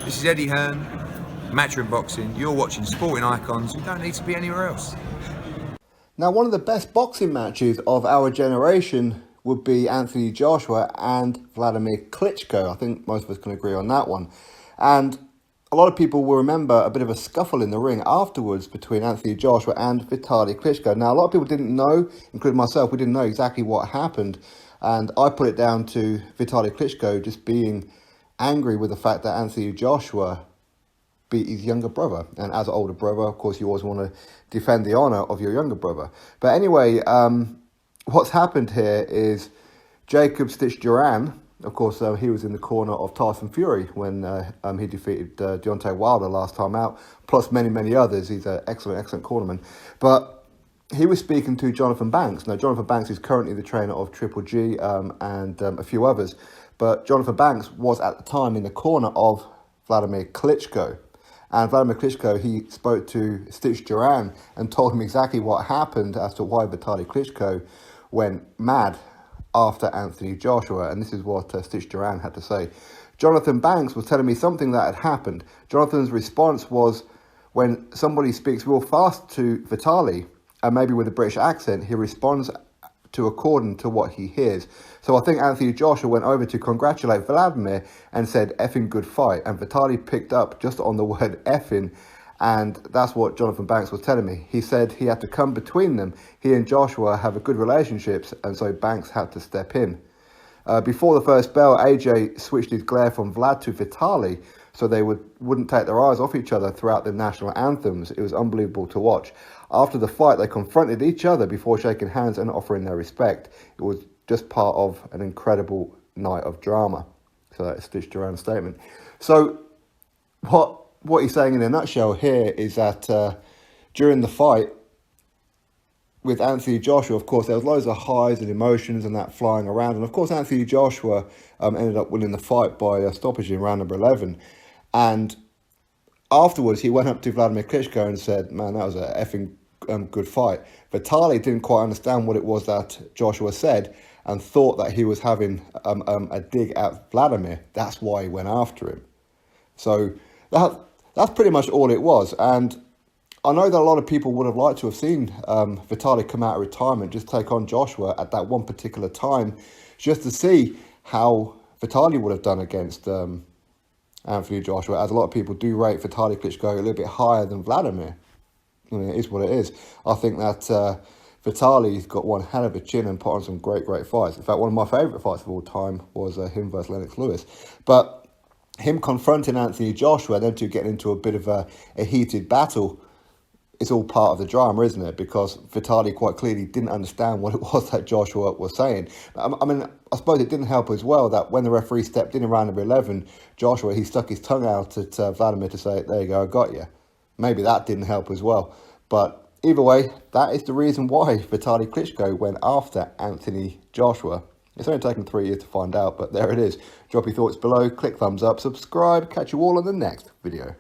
This is Eddie Hearn, Matchroom Boxing. You're watching Sporting Icons. You don't need to be anywhere else. Now, one of the best boxing matches of our generation would be Anthony Joshua and Wladimir Klitschko. I think most of us can agree on that one. And a lot of people will remember a bit of a scuffle in the ring afterwards between Anthony Joshua and Vitali Klitschko. Now, a lot of people didn't know, including myself, we didn't know exactly what happened. And I put it down to Vitali Klitschko just being angry with the fact that Anthony Joshua beat his younger brother. And as an older brother, of course, you always want to defend the honour of your younger brother. But anyway, what's happened here is Jacob Stich Duran, of course, he was in the corner of Tyson Fury when he defeated Deontay Wilder last time out, plus many, many others. He's an excellent, excellent cornerman. But he was speaking to Jonathan Banks. Now, Jonathan Banks is currently the trainer of Triple G and a few others. But Jonathan Banks was at the time in the corner of Wladimir Klitschko. And Wladimir Klitschko, he spoke to Stich Duran and told him exactly what happened as to why Vitali Klitschko went mad after Anthony Joshua. And this is what Stich Duran had to say. Jonathan Banks was telling me something that had happened. Jonathan's response was, when somebody speaks real fast to Vitali, and maybe with a British accent, he responds to according to what he hears. So I think Anthony Joshua went over to congratulate Wladimir and said, effing good fight. And Vitali picked up just on the word effing. And that's what Jonathan Banks was telling me. He said he had to come between them. He and Joshua have a good relationship, and so Banks had to step in. Before the first bell, AJ switched his glare from Vlad to Vitali, so they wouldn't take their eyes off each other throughout the national anthems. It was unbelievable to watch. After the fight, they confronted each other before shaking hands and offering their respect. It was just part of an incredible night of drama. So that's Stich Duran's statement. So what he's saying in a nutshell here is that during the fight with Anthony Joshua, of course, there was loads of highs and emotions and that flying around. And of course, Anthony Joshua ended up winning the fight by a stoppage in round number 11. And afterwards, he went up to Wladimir Klitschko and said, man, that was a effing good fight. Vitali didn't quite understand what it was that Joshua said and thought that he was having a dig at Wladimir. That's why he went after him. So that's pretty much all it was. And I know that a lot of people would have liked to have seen Vitali come out of retirement, just take on Joshua at that one particular time, just to see how Vitali would have done against Anthony Joshua, as a lot of people do rate Vitali Klitschko a little bit higher than Wladimir. I mean, it is what it is. I think that Vitali's got one hell of a chin and put on some great, great fights. In fact, one of my favourite fights of all time was him versus Lennox Lewis. But him confronting Anthony Joshua, them two getting into a bit of a heated battle, it's all part of the drama, isn't it? Because Vitali quite clearly didn't understand what it was that Joshua was saying. I mean, I suppose it didn't help as well that when the referee stepped in round number 11, Joshua, he stuck his tongue out at Wladimir to say, there you go, I got you. Maybe that didn't help as well. But either way, that is the reason why Vitali Klitschko went after Anthony Joshua. It's only taken 3 years to find out, but there it is. Drop your thoughts below, click thumbs up, subscribe, catch you all on the next video.